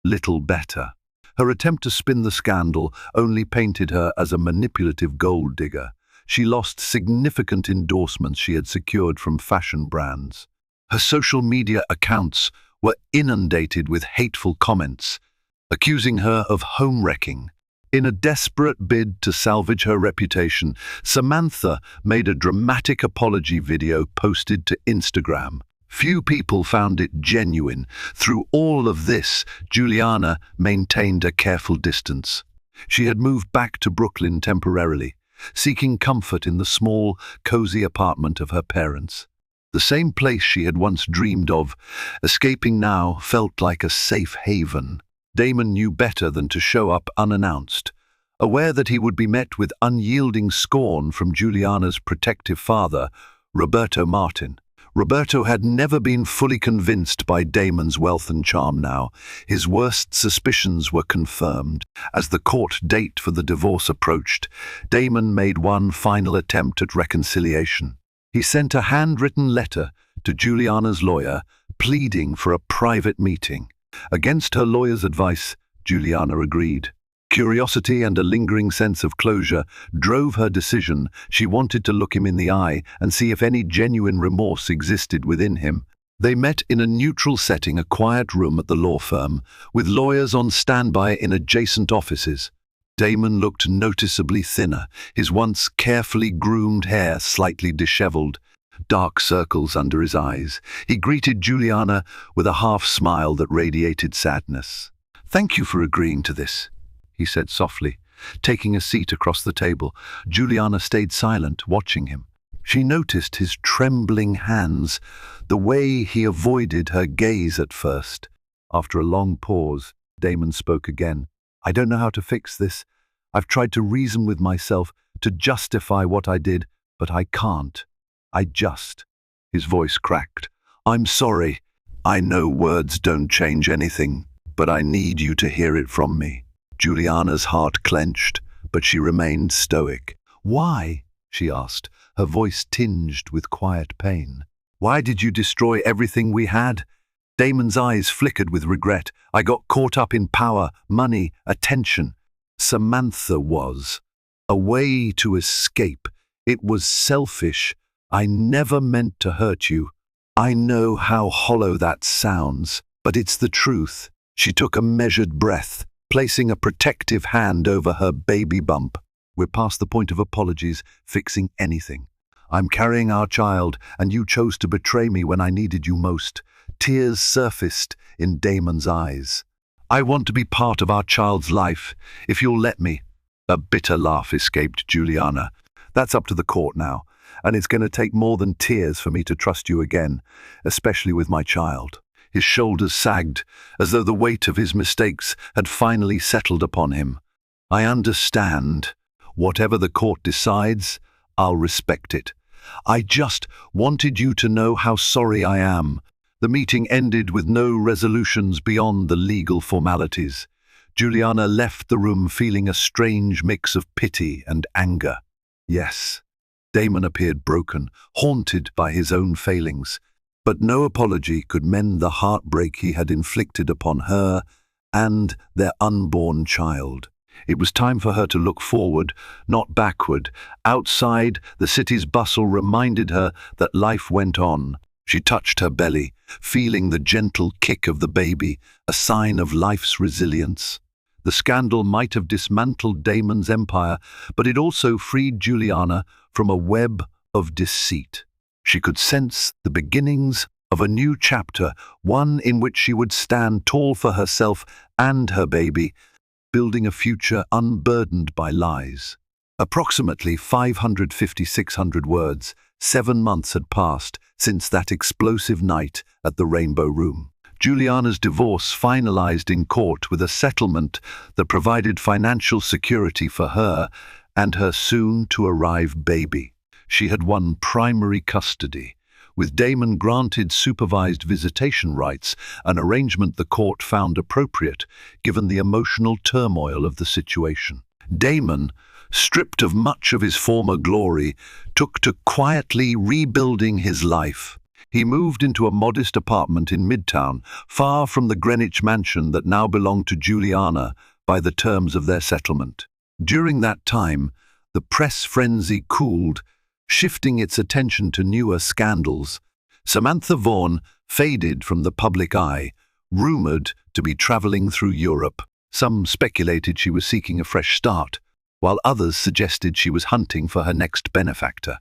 little better. Her attempt to spin the scandal only painted her as a manipulative gold digger. She lost significant endorsements she had secured from fashion brands. Her social media accounts were inundated with hateful comments, accusing her of home-wrecking. In a desperate bid to salvage her reputation, Samantha made a dramatic apology video posted to Instagram. Few people found it genuine. Through all of this, Juliana maintained a careful distance. She had moved back to Brooklyn temporarily, seeking comfort in the small, cozy apartment of her parents. The same place she had once dreamed of, escaping now felt like a safe haven. Damon knew better than to show up unannounced, aware that he would be met with unyielding scorn from Juliana's protective father, Roberto Martin. Roberto had never been fully convinced by Damon's wealth and charm now. His worst suspicions were confirmed. As the court date for the divorce approached, Damon made one final attempt at reconciliation. He sent a handwritten letter to Juliana's lawyer, pleading for a private meeting. Against her lawyer's advice, Juliana agreed. Curiosity and a lingering sense of closure drove her decision. She wanted to look him in the eye and see if any genuine remorse existed within him. They met in a neutral setting, a quiet room at the law firm, with lawyers on standby in adjacent offices. Damon looked noticeably thinner, his once carefully groomed hair slightly disheveled. dark circles under his eyes. He greeted Juliana with a half-smile that radiated sadness. "Thank you for agreeing to this," he said softly. Taking a seat across the table, Juliana stayed silent, watching him. She noticed his trembling hands, the way he avoided her gaze at first. After a long pause, Damon spoke again. "I don't know how to fix this. I've tried to reason with myself, to justify what I did, but I can't. His voice cracked. "I'm sorry. I know words don't change anything, but I need you to hear it from me." Juliana's heart clenched, but she remained stoic. "Why?" she asked, her voice tinged with quiet pain. "Why did you destroy everything we had?" Damon's eyes flickered with regret. "I got caught up in power, money, attention. Samantha was a way to escape. It was selfish. I never meant to hurt you. I know how hollow that sounds, but it's the truth." She took a measured breath, placing a protective hand over her baby bump. "We're past the point of apologies, fixing anything. I'm carrying our child, and you chose to betray me when I needed you most." Tears surfaced in Damon's eyes. "I want to be part of our child's life, if you'll let me." A bitter laugh escaped Juliana. "That's up to the court now, and it's going to take more than tears for me to trust you again, especially with my child." His shoulders sagged, as though the weight of his mistakes had finally settled upon him. "I understand. Whatever the court decides, I'll respect it. I just wanted you to know how sorry I am." The meeting ended with no resolutions beyond the legal formalities. Juliana left the room feeling a strange mix of pity and anger. Yes, Damon appeared broken, haunted by his own failings, but no apology could mend the heartbreak he had inflicted upon her and their unborn child. It was time for her to look forward, not backward. Outside, the city's bustle reminded her that life went on. She touched her belly, feeling the gentle kick of the baby, a sign of life's resilience. The scandal might have dismantled Damon's empire, but it also freed Juliana from a web of deceit. She could sense the beginnings of a new chapter, one in which she would stand tall for herself and her baby, building a future unburdened by lies. Approximately 550-600 words, 7 months had passed since that explosive night at the Rainbow Room. Juliana's divorce finalized in court with a settlement that provided financial security for her and her soon-to-arrive baby. She had won primary custody, with Damon granted supervised visitation rights, an arrangement the court found appropriate given the emotional turmoil of the situation. Damon, stripped of much of his former glory, took to quietly rebuilding his life. He moved into a modest apartment in Midtown, far from the Greenwich mansion that now belonged to Juliana by the terms of their settlement. During that time, the press frenzy cooled, shifting its attention to newer scandals. Samantha Vaughn faded from the public eye, rumored to be traveling through Europe. Some speculated she was seeking a fresh start, while others suggested she was hunting for her next benefactor.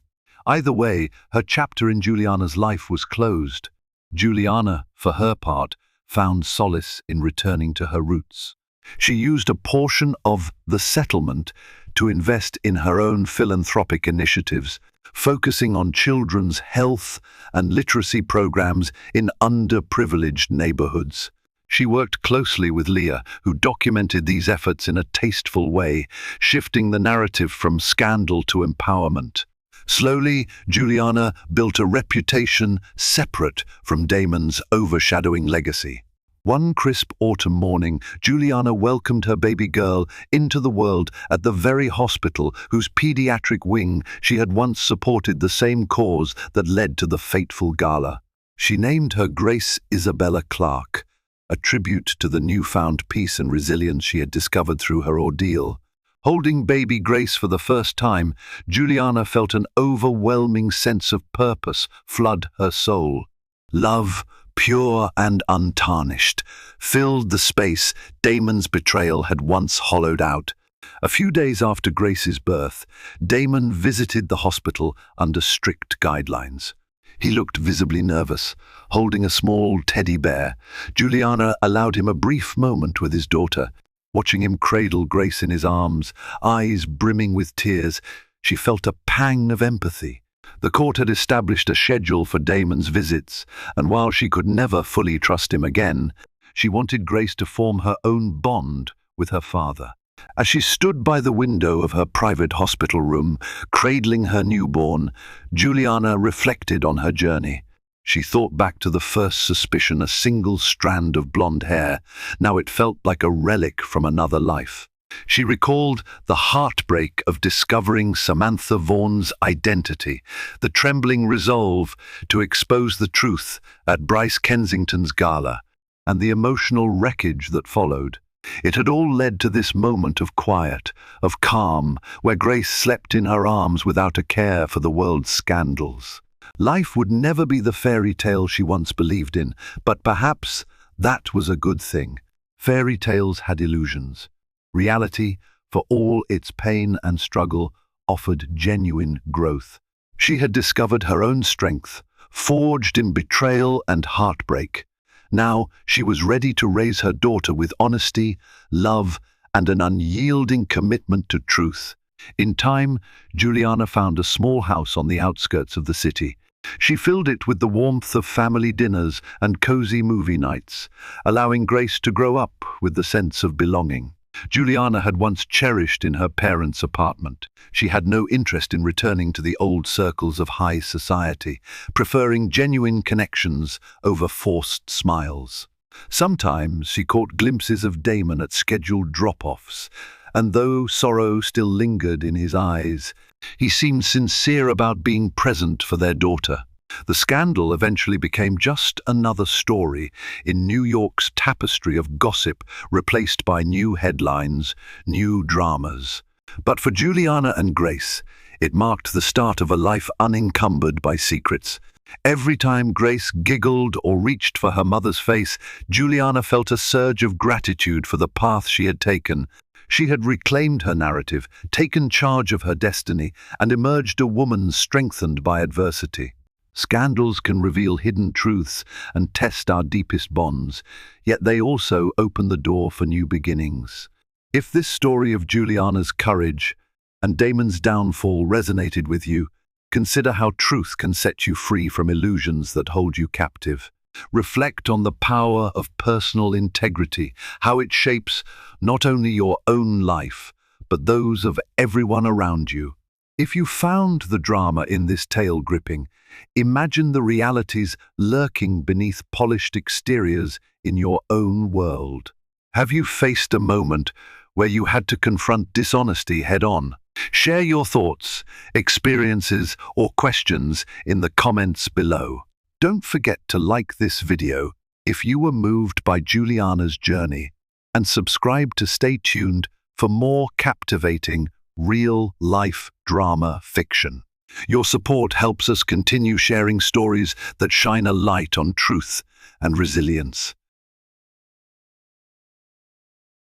Either way, her chapter in Juliana's life was closed. Juliana, for her part, found solace in returning to her roots. She used a portion of the settlement to invest in her own philanthropic initiatives, focusing on children's health and literacy programs in underprivileged neighborhoods. She worked closely with Leah, who documented these efforts in a tasteful way, shifting the narrative from scandal to empowerment. Slowly, Juliana built a reputation separate from Damon's overshadowing legacy. One crisp autumn morning, Juliana welcomed her baby girl into the world at the very hospital whose pediatric wing she had once supported, the same cause that led to the fateful gala. She named her Grace Isabella Clark, a tribute to the newfound peace and resilience she had discovered through her ordeal. Holding baby Grace for the first time, Juliana felt an overwhelming sense of purpose flood her soul. Love, pure and untarnished, filled the space Damon's betrayal had once hollowed out. A few days after Grace's birth, Damon visited the hospital under strict guidelines. He looked visibly nervous, holding a small teddy bear. Juliana allowed him a brief moment with his daughter. Watching him cradle Grace in his arms, eyes brimming with tears, she felt a pang of empathy. The court had established a schedule for Damon's visits, and while she could never fully trust him again, she wanted Grace to form her own bond with her father. As she stood by the window of her private hospital room, cradling her newborn, Juliana reflected on her journey. She thought back to the first suspicion, a single strand of blonde hair. Now it felt like a relic from another life. She recalled the heartbreak of discovering Samantha Vaughan's identity, the trembling resolve to expose the truth at Bryce Kensington's gala, and the emotional wreckage that followed. It had all led to this moment of quiet, of calm, where Grace slept in her arms without a care for the world's scandals. Life would never be the fairy tale she once believed in, but perhaps that was a good thing. Fairy tales had illusions. Reality, for all its pain and struggle, offered genuine growth. She had discovered her own strength, forged in betrayal and heartbreak. Now she was ready to raise her daughter with honesty, love, and an unyielding commitment to truth. In time, Juliana found a small house on the outskirts of the city. She filled it with the warmth of family dinners and cozy movie nights, allowing Grace to grow up with the sense of belonging. Juliana had once cherished in her parents' apartment. She had no interest in returning to the old circles of high society, preferring genuine connections over forced smiles. Sometimes she caught glimpses of Damon at scheduled drop-offs, and though sorrow still lingered in his eyes, he seemed sincere about being present for their daughter. The scandal eventually became just another story in New York's tapestry of gossip, replaced by new headlines, new dramas. But for Juliana and Grace, it marked the start of a life unencumbered by secrets. Every time Grace giggled or reached for her mother's face, Juliana felt a surge of gratitude for the path she had taken. She had reclaimed her narrative, taken charge of her destiny, and emerged a woman strengthened by adversity. Scandals can reveal hidden truths and test our deepest bonds, yet they also open the door for new beginnings. If this story of Juliana's courage and Damon's downfall resonated with you, consider how truth can set you free from illusions that hold you captive. Reflect on the power of personal integrity, how it shapes not only your own life, but those of everyone around you. If you found the drama in this tale gripping, imagine the realities lurking beneath polished exteriors in your own world. Have you faced a moment where you had to confront dishonesty head-on? Share your thoughts, experiences, or questions in the comments below. Don't forget to like this video if you were moved by Juliana's journey, and subscribe to stay tuned for more captivating, real-life drama fiction. Your support helps us continue sharing stories that shine a light on truth and resilience.